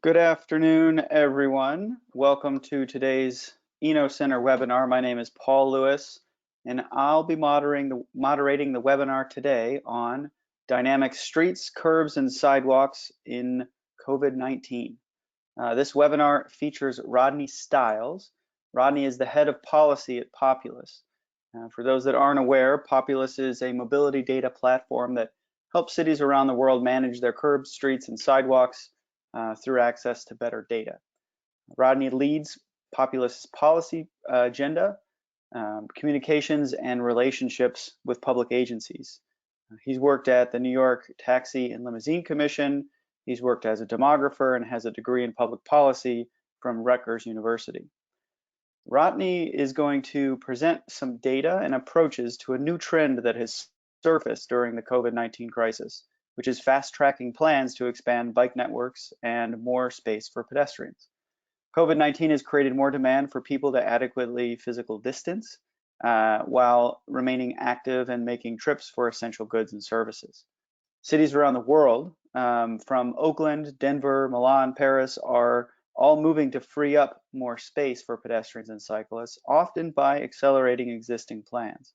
Good afternoon, everyone. Welcome to today's Eno Center webinar. My name is Paul Lewis, and I'll be moderating the webinar today on dynamic streets, curbs, and sidewalks in COVID-19. This webinar features Rodney Stiles. Rodney is the head of policy at Populus. For those that aren't aware, Populus is a mobility data platform that helps cities around the world manage their curbs, streets, and sidewalks through access to better data. Rodney leads Populus' policy agenda, communications, and relationships with public agencies. He's worked at the New York Taxi and Limousine Commission. He's worked as a demographer and has a degree in public policy from Rutgers University. Rodney is going to present some data and approaches to a new trend that has surfaced during the COVID-19 crisis, which is fast-tracking plans to expand bike networks and more space for pedestrians. COVID-19 has created more demand for people to adequately physical distance while remaining active and making trips for essential goods and services. Cities around the world, from Oakland, Denver, Milan, Paris, are all moving to free up more space for pedestrians and cyclists, often by accelerating existing plans.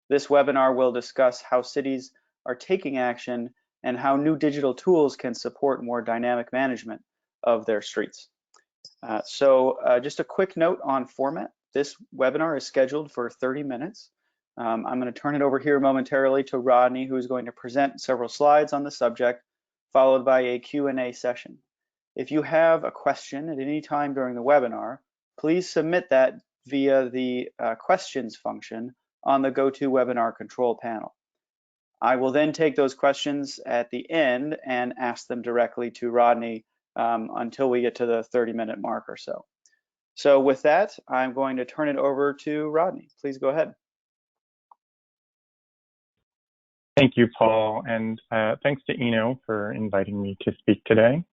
This webinar will discuss how cities are taking action and how new digital tools can support more dynamic management of their streets. Just a quick note on format. This webinar is scheduled for 30 minutes. I'm going to turn it over here momentarily to Rodney, who is going to present several slides on the subject, followed by a Q&A session. If you have a question at any time during the webinar, please submit that via the questions function on the GoToWebinar control panel. I will then take those questions at the end and ask them directly to Rodney until we get to the 30-minute mark or so. So with that, I'm going to turn it over to Rodney. Please go ahead. Thank you, Paul, and thanks to Eno for inviting me to speak today.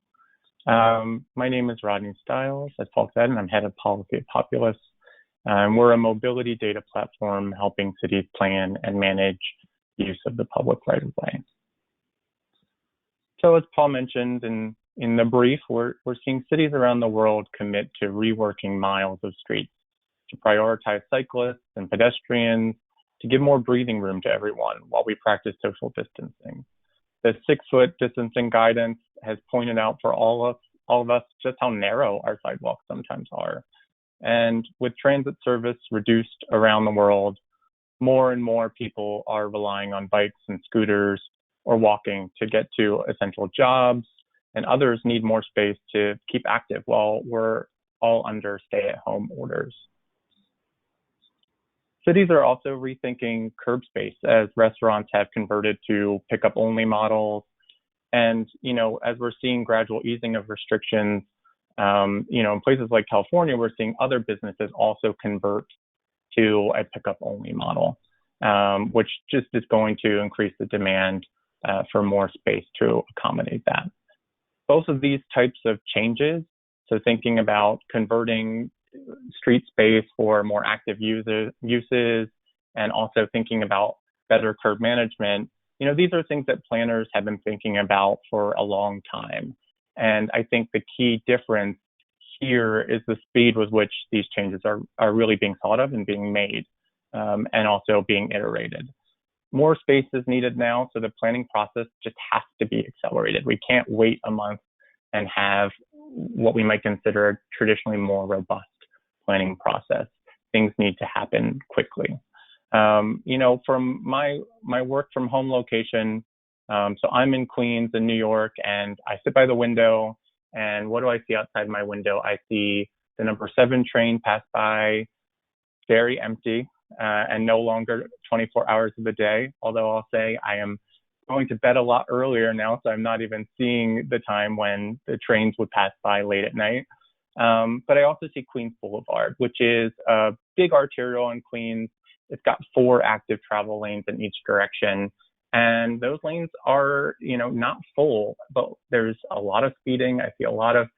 My name is Rodney Stiles, as Paul said, and I'm head of policy at Populus. We're a mobility data platform helping cities plan and manage use of the public right-of-way. So as Paul mentioned in the brief, we're seeing cities around the world commit to reworking miles of streets to prioritize cyclists and pedestrians, to give more breathing room to everyone while we practice social distancing. The 6-foot distancing guidance has pointed out for all of us just how narrow our sidewalks sometimes are. And with transit service reduced around the world, more and more people are relying on bikes and scooters or walking to get to essential jobs, and others need more space to keep active while we're all under stay-at-home orders. Cities are also rethinking curb space as restaurants have converted to pickup-only models. And, as we're seeing gradual easing of restrictions, in places like California, we're seeing other businesses also convert to a pickup-only model, which just is going to increase the demand for more space to accommodate that. Both of these types of changes, so thinking about converting street space for more active uses, and also thinking about better curb management, these are things that planners have been thinking about for a long time. And I think the key difference here is the speed with which these changes are really being thought of and being made, and also being iterated. More space is needed now, so the planning process just has to be accelerated. We can't wait a month and have what we might consider a traditionally more robust planning process. Things need to happen quickly. From my work from home location, so I'm in Queens in New York, and I sit by the window, and what do I see outside my window? I see the number 7 train pass by, very empty, and no longer 24 hours of the day, although I'll say I am going to bed a lot earlier now, so I'm not even seeing the time when the trains would pass by late at night. But I also see Queens Boulevard, which is a big arterial in Queens. It's got 4 active travel lanes in each direction. And those lanes are, not full, but there's a lot of speeding. I see a lot of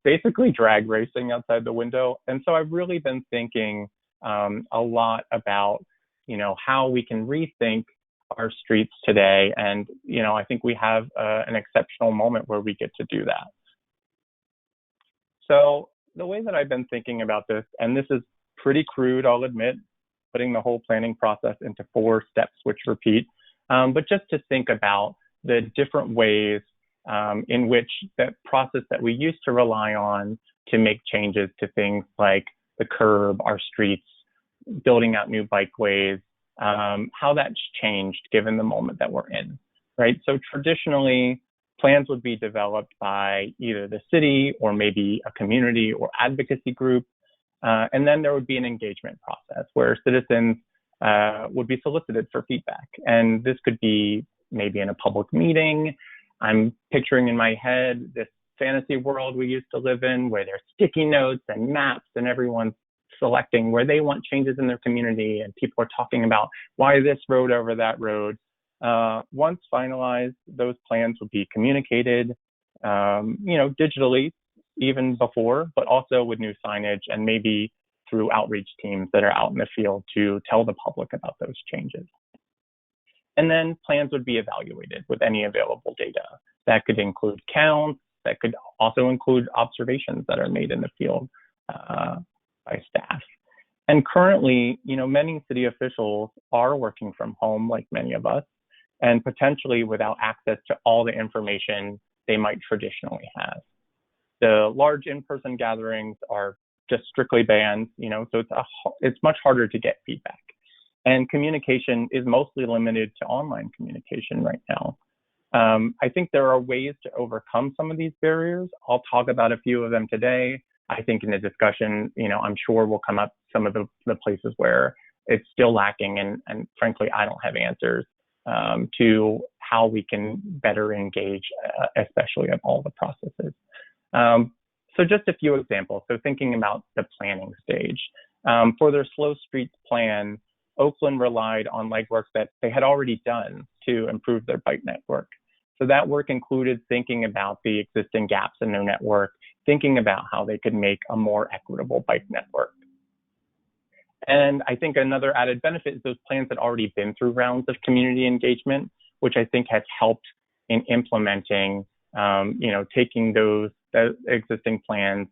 basically drag racing outside the window. And so I've really been thinking a lot about, how we can rethink our streets today. And, I think we have an exceptional moment where we get to do that. So the way that I've been thinking about this, and this is pretty crude, I'll admit, putting the whole planning process into 4 steps which repeat, but just to think about the different ways in which that process that we used to rely on to make changes to things like the curb, our streets, building out new bikeways, how that's changed given the moment that we're in, right? So traditionally, plans would be developed by either the city or maybe a community or advocacy group. And then there would be an engagement process where citizens would be solicited for feedback. And this could be maybe in a public meeting. I'm picturing in my head this fantasy world we used to live in where there's sticky notes and maps and everyone's selecting where they want changes in their community, and people are talking about why this road over that road. Once finalized, those plans would be communicated, digitally even before, but also with new signage and maybe through outreach teams that are out in the field to tell the public about those changes. And then plans would be evaluated with any available data. That could include counts, that could also include observations that are made in the field by staff. And currently, many city officials are working from home like many of us, and potentially without access to all the information they might traditionally have. The large in-person gatherings are just strictly banned, so it's much harder to get feedback. And communication is mostly limited to online communication right now. I think there are ways to overcome some of these barriers. I'll talk about a few of them today. I think in the discussion, I'm sure we'll come up some of the places where it's still lacking. And frankly, I don't have answers to how we can better engage, especially of all the processes. So just a few examples. So thinking about the planning stage. For their slow streets plan, Oakland relied on legwork that they had already done to improve their bike network. So that work included thinking about the existing gaps in their network, thinking about how they could make a more equitable bike network. And I think another added benefit is those plans had already been through rounds of community engagement, which I think has helped in implementing, taking those existing plans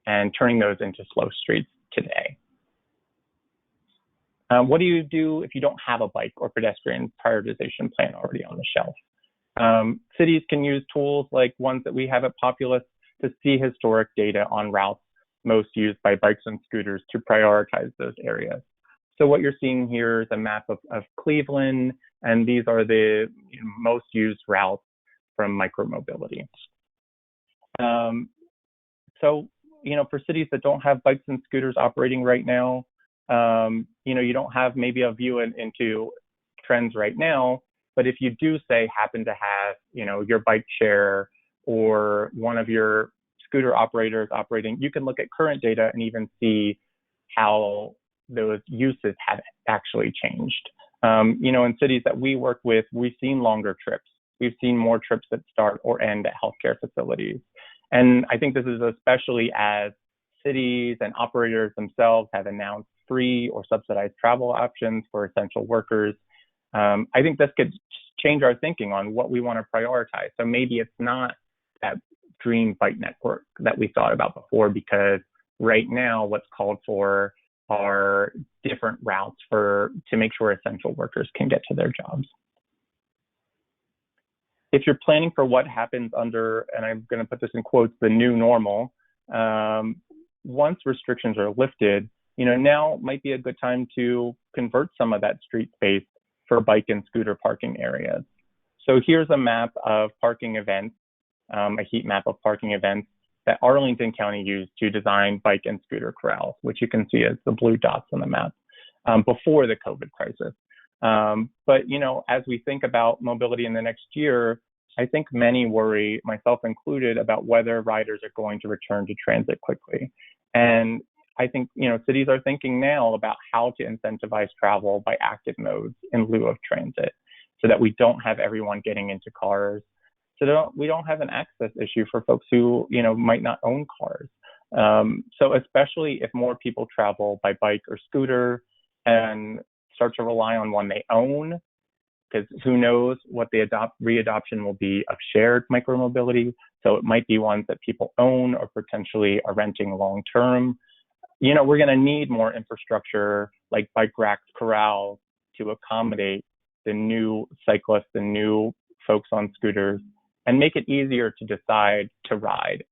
and turning those into slow streets today. What do you do if you don't have a bike or pedestrian prioritization plan already on the shelf? Cities can use tools like ones that we have at Populus to see historic data on routes most used by bikes and scooters to prioritize those areas. So what you're seeing here is a map of Cleveland, and these are the most used routes from micromobility. For cities that don't have bikes and scooters operating right now, you don't have maybe a view into trends right now, but if you do happen to have, your bike share or one of your scooter operators operating, you can look at current data and even see how those uses have actually changed. In cities that we work with, we've seen longer trips. We've seen more trips that start or end at healthcare facilities. And I think this is especially as cities and operators themselves have announced free or subsidized travel options for essential workers. I think this could change our thinking on what we want to prioritize. So maybe it's not that dream bike network that we thought about before, because right now what's called for are different routes to make sure essential workers can get to their jobs. If you're planning for what happens under, and I'm going to put this in quotes, the new normal, once restrictions are lifted, now might be a good time to convert some of that street space for bike and scooter parking areas. So here's a map of parking events, a heat map of parking events that Arlington County used to design bike and scooter corrals, which you can see as the blue dots on the map before the COVID crisis. But, as we think about mobility in the next year, I think many worry, myself included, about whether riders are going to return to transit quickly. And I think, cities are thinking now about how to incentivize travel by active modes in lieu of transit so that we don't have everyone getting into cars. So we don't have an access issue for folks who, might not own cars. So especially if more people travel by bike or scooter and start to rely on one they own, because who knows what the readoption will be of shared micromobility. So it might be ones that people own or potentially are renting long term. We're going to need more infrastructure like bike racks, corrals to accommodate the new cyclists, the new folks on scooters, and make it easier to decide to ride.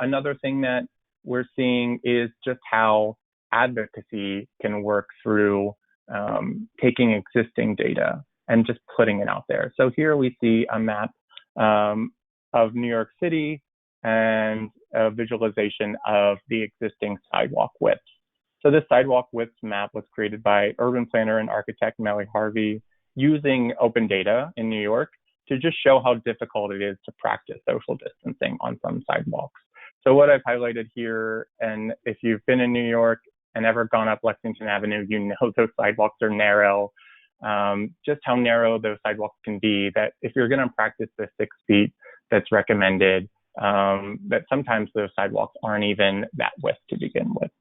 Another thing that we're seeing is just how advocacy can work through taking existing data and just putting it out there. So here we see a map of New York City and a visualization of the existing sidewalk widths. So this sidewalk widths map was created by urban planner and architect Melly Harvey using open data in New York to just show how difficult it is to practice social distancing on some sidewalks. So what I've highlighted here, and if you've been in New York and ever gone up Lexington Avenue, you know those sidewalks are narrow. Just how narrow those sidewalks can be, that if you're going to practice the 6 feet that's recommended, that sometimes those sidewalks aren't even that width to begin with.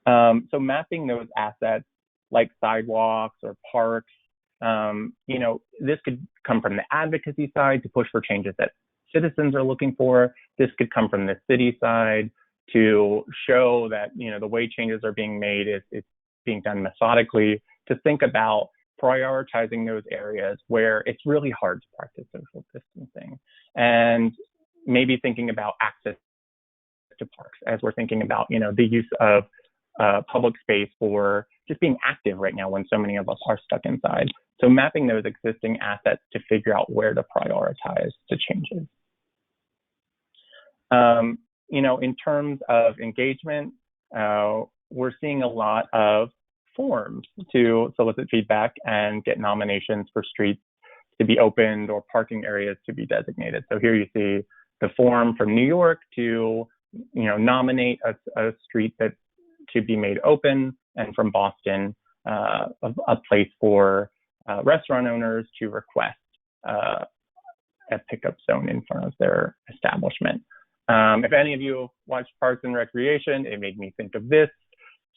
So mapping those assets like sidewalks or parks, this could come from the advocacy side to push for changes that citizens are looking for. This could come from the city side to show that, the way changes are being made is being done methodically, to think about prioritizing those areas where it's really hard to practice social distancing, and maybe thinking about access to parks as we're thinking about, the use of public space for just being active right now when so many of us are stuck inside. So mapping those existing assets to figure out where to prioritize the changes. In terms of engagement, we're seeing a lot of forms to solicit feedback and get nominations for streets to be opened or parking areas to be designated. So here you see the form from New York to, nominate a street that to be made open, and from Boston, a place for restaurant owners to request a pickup zone in front of their establishment. If any of you watched Parks and Recreation, it made me think of this.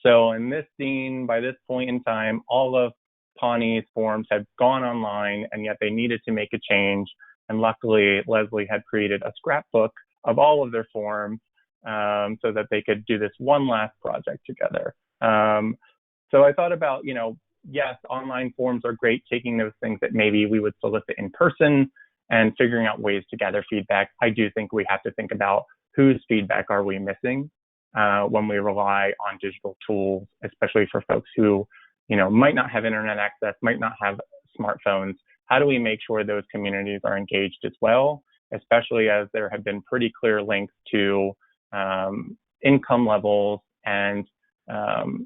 So in this scene, by this point in time, all of Pawnee's forms had gone online, and yet they needed to make a change. And luckily, Leslie had created a scrapbook of all of their forms so that they could do this one last project together. So I thought about, yes, online forms are great, taking those things that maybe we would solicit in person and figuring out ways to gather feedback. I do think we have to think about whose feedback are we missing when we rely on digital tools, especially for folks who, might not have internet access, might not have smartphones. How do we make sure those communities are engaged as well, especially as there have been pretty clear links to income levels and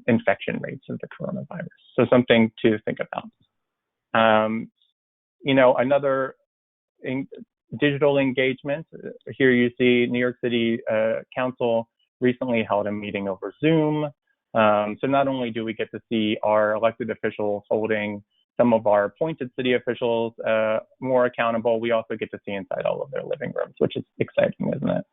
infection rates of the coronavirus? So something to think about. Another digital engagement. Here you see New York City Council recently held a meeting over Zoom. So not only do we get to see our elected officials holding some of our appointed city officials more accountable, we also get to see inside all of their living rooms, which is exciting, isn't it?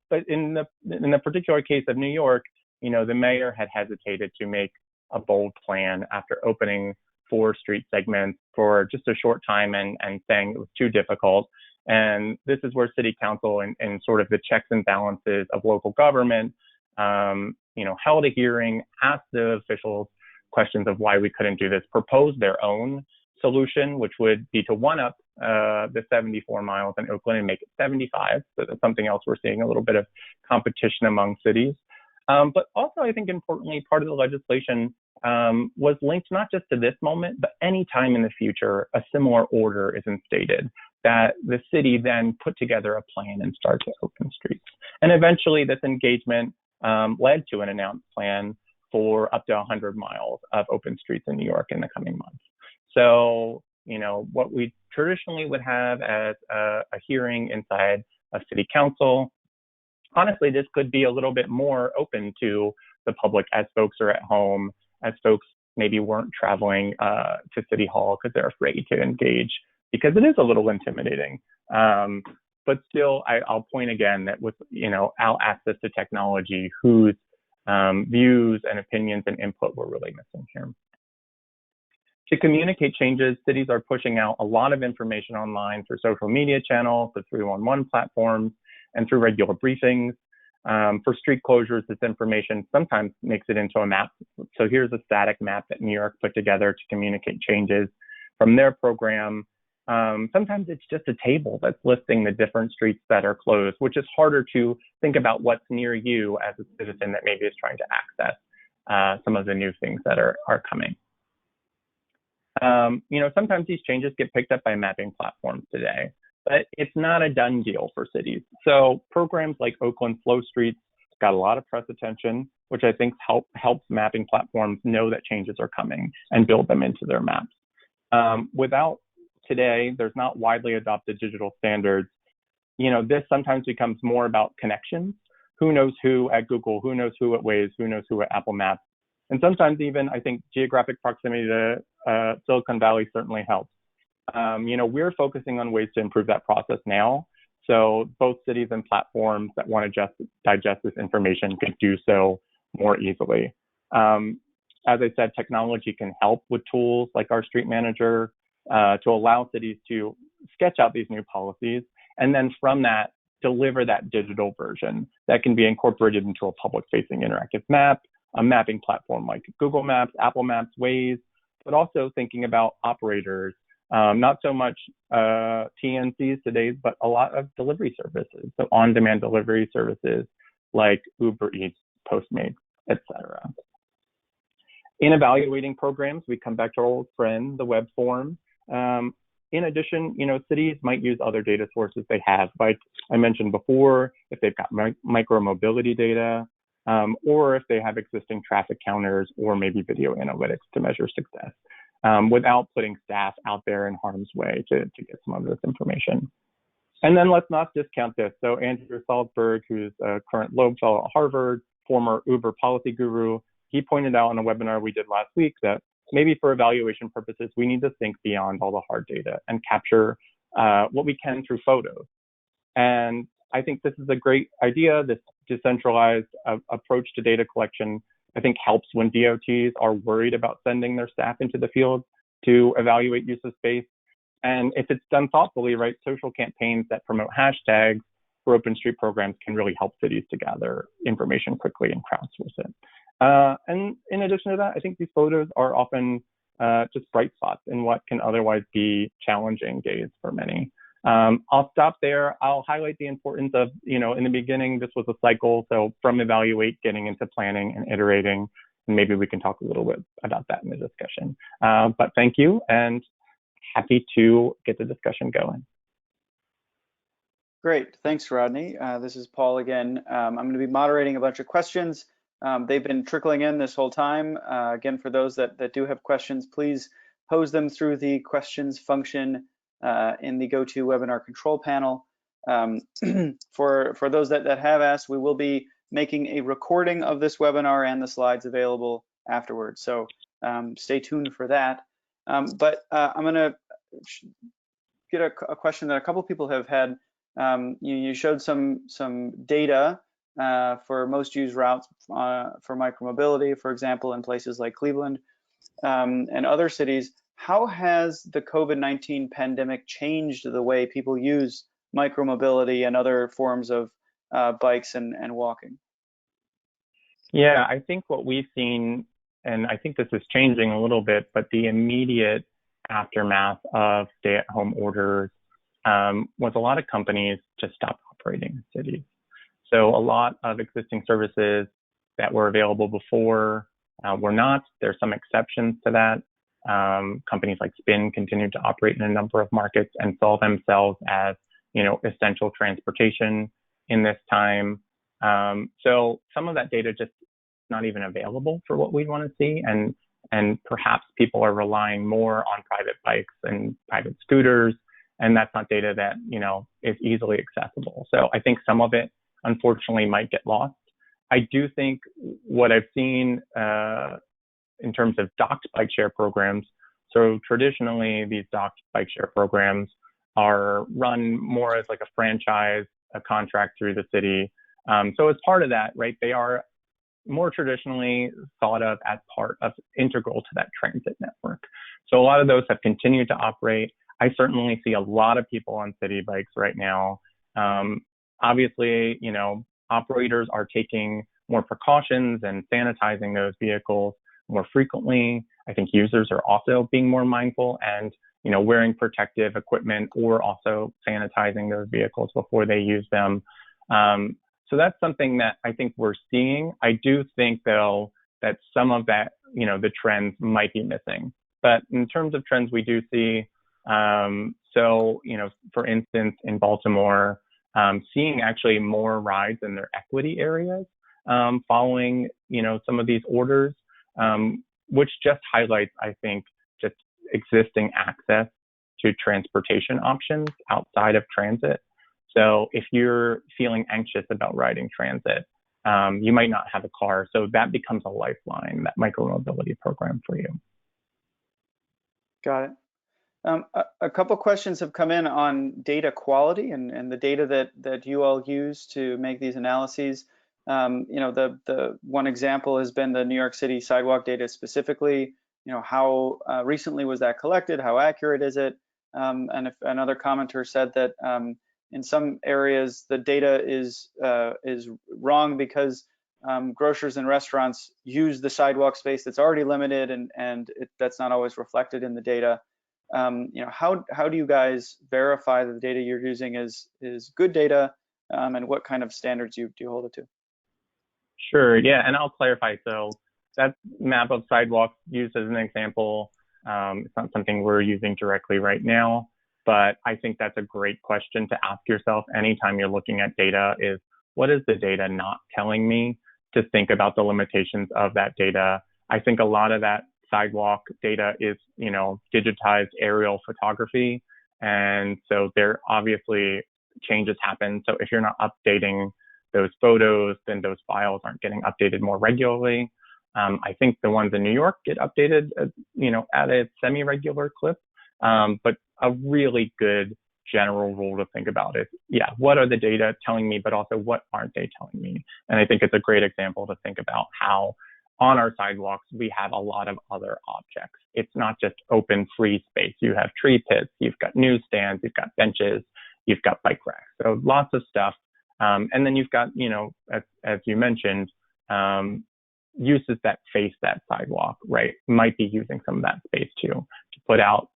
But in the particular case of New York, the mayor had hesitated to make a bold plan after opening 4 street segments for just a short time and saying it was too difficult. And this is where city council and sort of the checks and balances of local government, held a hearing, asked the officials questions of why we couldn't do this, proposed their own solution, which would be to one-up the 74 miles in Oakland and make it 75. So that's something else we're seeing, a little bit of competition among cities. But also, I think importantly, part of the legislation was linked not just to this moment, but any time in the future, a similar order is instated, that the city then put together a plan and start to open streets. And eventually this engagement led to an announced plan for up to 100 miles of open streets in New York in the coming months. So, what we traditionally would have as a hearing inside a city council, honestly, this could be a little bit more open to the public as folks are at home, as folks maybe weren't traveling to City Hall because they're afraid to engage, because it is a little intimidating. But still, I'll point again that with, our access to technology, whose views and opinions and input were really missing here. To communicate changes, cities are pushing out a lot of information online through social media channels, the 311 platforms, and through regular briefings. For street closures, this information sometimes makes it into a map. So here's a static map that New York put together to communicate changes from their program. Sometimes it's just a table that's listing the different streets that are closed, which is harder to think about what's near you as a citizen that maybe is trying to access some of the new things that are coming. Sometimes these changes get picked up by mapping platforms today, but it's not a done deal for cities. So programs like Oakland Flow Streets got a lot of press attention, which I think helps mapping platforms know that changes are coming and build them into their maps. Without today, there's not widely adopted digital standards. This sometimes becomes more about connections. Who knows who at Google, who knows who at Waze, who knows who at Apple Maps. And sometimes even, I think, geographic proximity to Silicon Valley certainly helps. We're focusing on ways to improve that process now. So both cities and platforms that want to digest this information can do so more easily. As I said, technology can help with tools like our Street Manager to allow cities to sketch out these new policies, and then from that, deliver that digital version that can be incorporated into a public-facing interactive map, a mapping platform like Google Maps, Apple Maps, Waze, but also thinking about operators, not so much TNCs today, but a lot of delivery services, so on-demand delivery services like Uber Eats, Postmates, etc. In evaluating programs, we come back to our old friend, the web form. In addition, cities might use other data sources they have, like I mentioned before, if they've got micro-mobility data, or if they have existing traffic counters or maybe video analytics to measure success, without putting staff out there in harm's way to get some of this information. And then let's not discount this. So Andrew Salzberg, who's a current Loeb Fellow at Harvard, former Uber policy guru, he pointed out in a webinar we did last week that maybe for evaluation purposes, we need to think beyond all the hard data and capture what we can through photos. And I think this is a great idea. This decentralized approach to data collection, I think, helps when DOTs are worried about sending their staff into the field to evaluate use of space. And if it's done thoughtfully, right, social campaigns that promote hashtags for open street programs can really help cities to gather information quickly and crowdsource it. And in addition to that, I think these photos are often just bright spots in what can otherwise be challenging days for many. I'll stop there. I'll highlight the importance of, in the beginning, this was a cycle. So from evaluate, getting into planning and iterating, and maybe we can talk a little bit about that in the discussion. But thank you, and happy to get the discussion going. Great, thanks, Rodney. This is Paul again. I'm going to be moderating a bunch of questions. They've been trickling in this whole time. Again, for those that do have questions, please pose them through the questions function in the GoToWebinar control panel. For those that have asked, we will be making a recording of this webinar and the slides available afterwards. So stay tuned for that. But I'm going to get a question that a couple people have had. You showed some data for most used routes for micromobility, for example, in places like Cleveland and other cities. How has the COVID-19 pandemic changed the way people use micromobility and other forms of bikes and walking? Yeah, I think what we've seen, and I think this is changing a little bit, but the immediate aftermath of stay-at-home orders was a lot of companies just stopped operating in cities. So a lot of existing services that were available before were not. There's some exceptions to that. Companies like Spin continued to operate in a number of markets and saw themselves as, essential transportation in this time. So some of that data just not even available for what we want to see, and perhaps people are relying more on private bikes and private scooters, and that's not data that is easily accessible. So I think some of it, unfortunately, might get lost. I do think what I've seen in terms of docked bike share programs, so traditionally these docked bike share programs are run more as like a franchise, a contract through the city. So as part of that, right, they are more traditionally thought of as part of integral to that transit network. So a lot of those have continued to operate. I certainly see a lot of people on city bikes right now. Obviously, operators are taking more precautions and sanitizing those vehicles more frequently. I think users are also being more mindful and, wearing protective equipment or also sanitizing those vehicles before they use them. So that's something that I think we're seeing. I do think, though, that some of that, the trends might be missing. But in terms of trends we do see, for instance, in Baltimore, seeing actually more rides in their equity areas following, some of these orders, which just highlights, I think, just existing access to transportation options outside of transit. So if you're feeling anxious about riding transit, you might not have a car. So that becomes a lifeline, that micromobility program for you. Got it. A couple questions have come in on data quality and the data that you all use to make these analyses. The one example has been the New York City sidewalk data specifically. How recently was that collected? How accurate is it? And if another commenter said that in some areas the data is wrong because grocers and restaurants use the sidewalk space that's already limited, and that's not always reflected in the data. How do you guys verify that the data you're using is good data, and what kind of standards do you hold it to? Sure, yeah, and I'll clarify. So that map of sidewalks used as an example, it's not something we're using directly right now, but I think that's a great question to ask yourself anytime you're looking at data is, what is the data not telling me? To think about the limitations of that data. I think a lot of that sidewalk data is, digitized aerial photography. And so there obviously changes happen. So if you're not updating those photos, then those files aren't getting updated more regularly. I think the ones in New York get updated, at a semi-regular clip. But a really good general rule to think about is, what are the data telling me, but also what aren't they telling me? And I think it's a great example to think about how on our sidewalks, we have a lot of other objects. It's not just open free space. You have tree pits, you've got newsstands, you've got benches, you've got bike racks. So lots of stuff. And then you've got, as you mentioned, uses that face that sidewalk, right? Might be using some of that space too, to put out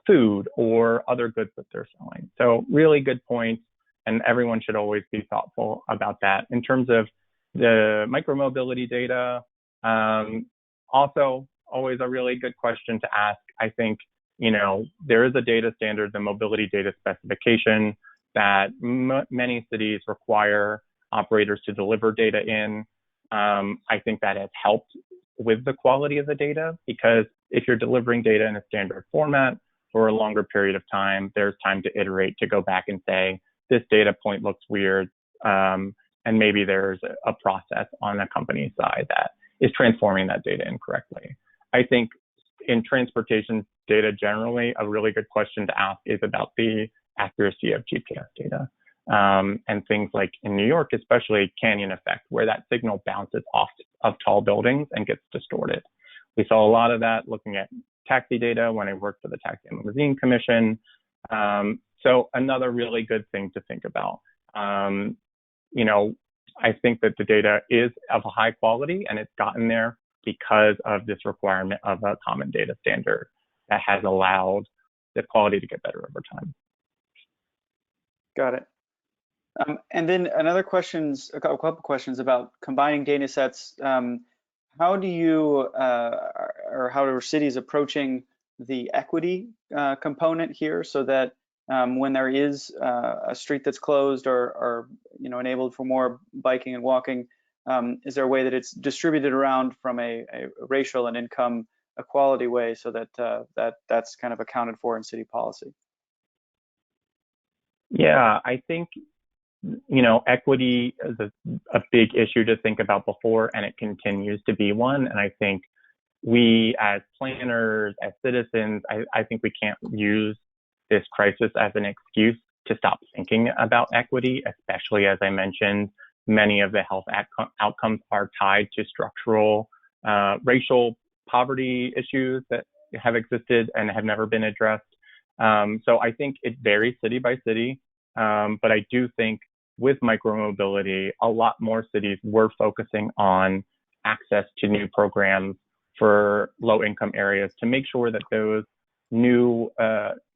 food or other goods that they're selling. So really good points, and everyone should always be thoughtful about that. In terms of the micromobility data, also always a really good question to ask. I think, there is a data standard, the mobility data specification, that many cities require operators to deliver data in. I think that has helped with the quality of the data, because if you're delivering data in a standard format for a longer period of time, there's time to iterate, to go back and say, this data point looks weird, and maybe there's a process on a company's side that is transforming that data incorrectly. I think in transportation data generally, a really good question to ask is about the accuracy of GPS data. And things like in New York, especially canyon effect, where that signal bounces off of tall buildings and gets distorted. We saw a lot of that looking at taxi data when I worked for the Taxi and Limousine Commission. So another really good thing to think about. I think that the data is of a high quality, and it's gotten there because of this requirement of a common data standard that has allowed the quality to get better over time. Got it. And then a couple questions about combining data sets. How do you, or how are cities approaching the equity component here, so that when there is a street that's closed or enabled for more biking and walking, is there a way that it's distributed around from a racial and income equality way, so that that's kind of accounted for in city policy? Yeah, I think equity is a big issue to think about before, and it continues to be one. And I think we as planners, as citizens, I think we can't use this crisis as an excuse to stop thinking about equity, especially, as I mentioned, many of the health outcomes are tied to structural racial poverty issues that have existed and have never been addressed. So I think it varies city by city, but I do think with micromobility, a lot more cities were focusing on access to new programs for low-income areas to make sure that those new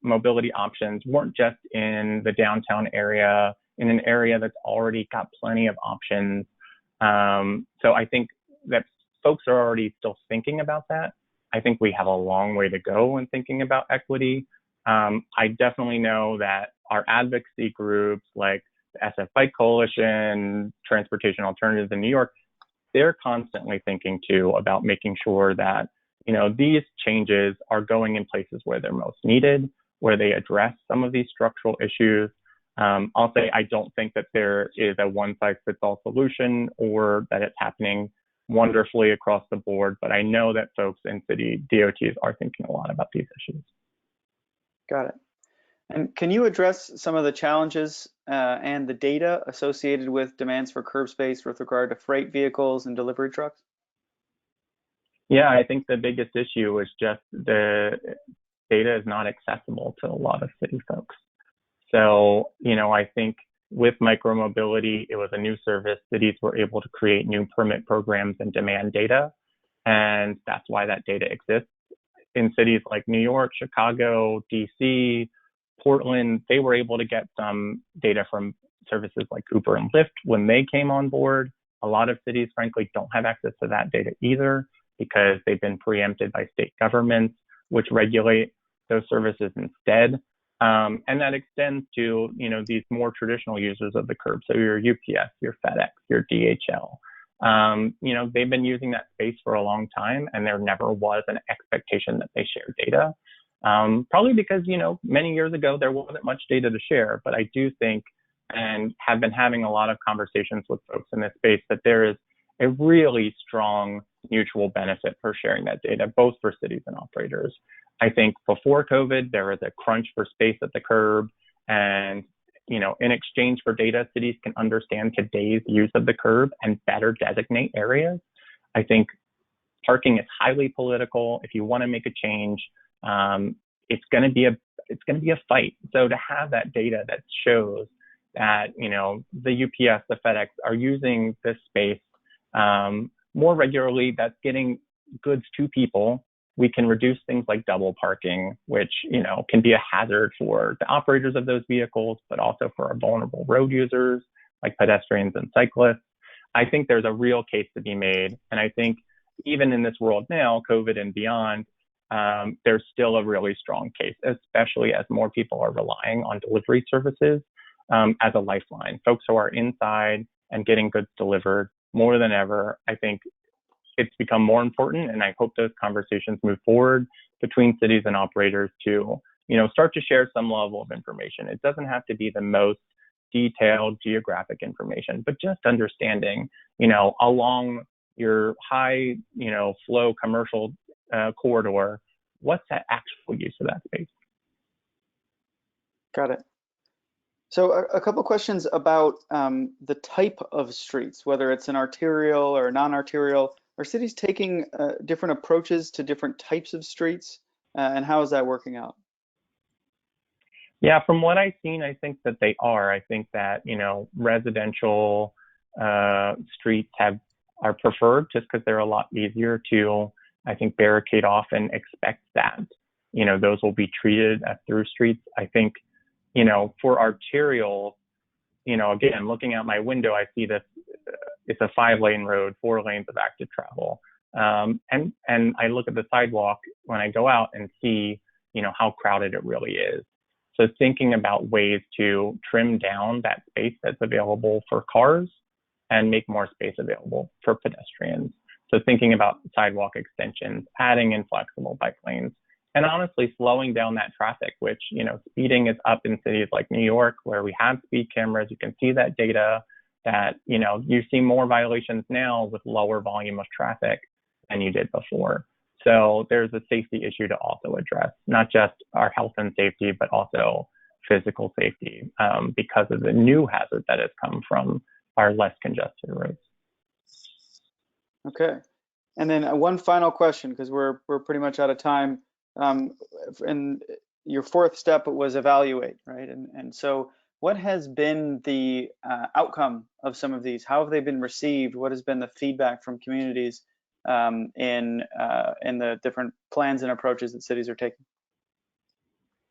mobility options weren't just in the downtown area, in an area that's already got plenty of options. So I think that folks are already still thinking about that. I think we have a long way to go in thinking about equity. I definitely know that our advocacy groups like the SF Bike Coalition, Transportation Alternatives in New York, they're constantly thinking too about making sure that, you know, these changes are going in places where they're most needed, where they address some of these structural issues. I'll say I don't think that there is a one-size-fits-all solution or that it's happening wonderfully across the board, but I know that folks in city DOTs are thinking a lot about these issues. Got it. And can you address some of the challenges and the data associated with demands for curb space with regard to freight vehicles and delivery trucks? Yeah, I think the biggest issue is just the data is not accessible to a lot of city folks. So, you know, I think with micromobility, it was a new service. Cities were able to create new permit programs and demand data. And that's why that data exists. In cities like New York, Chicago, DC, Portland, they were able to get some data from services like Uber and Lyft when they came on board. A lot of cities, frankly, don't have access to that data either because they've been preempted by state governments, which regulate those services instead. And that extends to, you know, these more traditional users of the curb. So your UPS, your FedEx, your DHL. You know, they've been using that space for a long time, and there never was an expectation that they share data. Probably because, you know, many years ago, there wasn't much data to share, but I do think, and have been having a lot of conversations with folks in this space, that there is a really strong mutual benefit for sharing that data, both for cities and operators. I think before COVID, there was a crunch for space at the curb, and, you know, in exchange for data, cities can understand today's use of the curb and better designate areas. I think parking is highly political. If you want to make a change, it's going to be a fight. So to have that data that shows that, you know, the UPS, the FedEx are using this space more regularly, that's getting goods to people. We can reduce things like double parking, which, you know, can be a hazard for the operators of those vehicles, but also for our vulnerable road users like pedestrians and cyclists. I think there's a real case to be made. And I think even in this world now, COVID and beyond, there's still a really strong case, especially as more people are relying on delivery services as a lifeline. Folks who are inside and getting goods delivered more than ever, I think it's become more important, and I hope those conversations move forward between cities and operators to, you know, start to share some level of information. It doesn't have to be the most detailed geographic information, but just understanding, you know, along your high, you know, flow commercial corridor, what's that actual use of that space? Got it. So a couple questions about the type of streets, whether it's an arterial or non-arterial. Are cities taking different approaches to different types of streets, and how is that working out? Yeah, from what I've seen, I think that they are. I think that, you know, residential streets are preferred just because they're a lot easier to, I think, barricade off and expect that, you know, those will be treated as through streets. I think, you know, for arterial, you know, again, looking out my window, I see this, it's a 5-lane road, 4 lanes of active travel. And I look at the sidewalk when I go out and see, you know, how crowded it really is. So thinking about ways to trim down that space that's available for cars and make more space available for pedestrians. So thinking about sidewalk extensions, adding in flexible bike lanes, and honestly slowing down that traffic, which, you know, speeding is up in cities like New York, where we have speed cameras. You can see that data that, you know, you see more violations now with lower volume of traffic than you did before. So there's a safety issue to also address, not just our health and safety, but also physical safety, because of the new hazard that has come from our less congested roads. Okay. And then one final question, because we're pretty much out of time. And your fourth step was evaluate, right? And so what has been the outcome of some of these? How have they been received? What has been the feedback from communities in the different plans and approaches that cities are taking?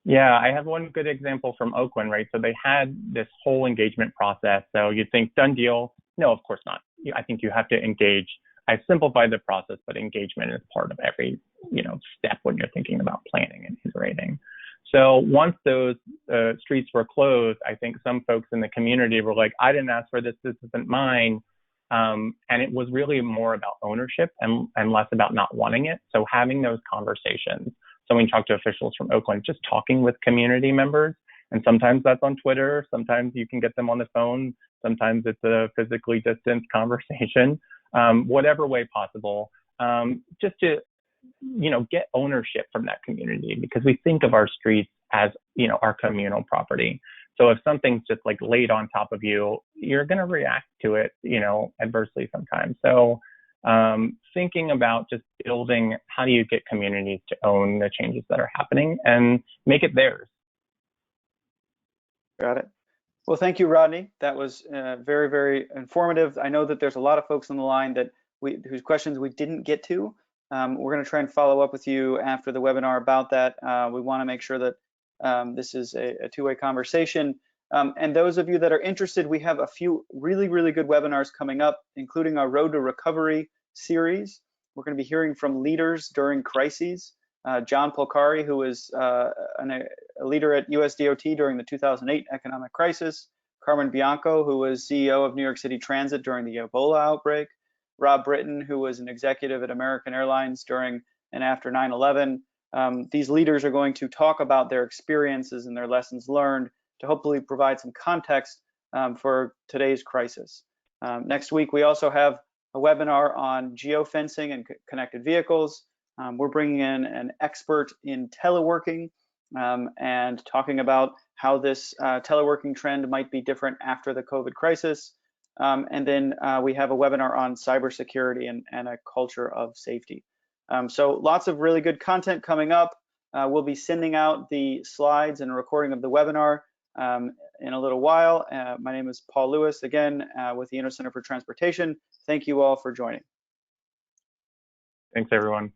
Yeah, I have one good example from Oakland, right? So they had this whole engagement process. So you'd think done deal. No, of course not. I think you have to engage. I've simplified the process, but engagement is part of every, step when you're thinking about planning and iterating. So once those streets were closed, I think some folks in the community were like, I didn't ask for this. This isn't mine. And it was really more about ownership and less about not wanting it. So having those conversations. So when you talk to officials from Oakland, just talking with community members, and sometimes that's on Twitter, sometimes you can get them on the phone, sometimes it's a physically distanced conversation, whatever way possible, just to, get ownership from that community, because we think of our streets as, our communal property. So if something's just like laid on top of you, you're going to react to it, adversely sometimes. So thinking about just building, how do you get communities to own the changes that are happening and make it theirs? Got it. Well, thank you, Rodney. That was very, very informative. I know that there's a lot of folks on the line whose questions we didn't get to. We're going to try and follow up with you after the webinar about that. We want to make sure that this is a two-way conversation. And those of you that are interested, we have a few really, really good webinars coming up, including our Road to Recovery series. We're going to be hearing from leaders during crises. John Polcari, who was a leader at USDOT during the 2008 economic crisis. Carmen Bianco, who was CEO of New York City Transit during the Ebola outbreak. Rob Britton, who was an executive at American Airlines during and after 9/11. These leaders are going to talk about their experiences and their lessons learned to hopefully provide some context for today's crisis. Next week, we also have a webinar on geofencing and connected vehicles. We're bringing in an expert in teleworking and talking about how this teleworking trend might be different after the COVID crisis. And then we have a webinar on cybersecurity and a culture of safety. So lots of really good content coming up. We'll be sending out the slides and a recording of the webinar in a little while. My name is Paul Lewis, again, with the Center for Transportation. Thank you all for joining. Thanks, everyone.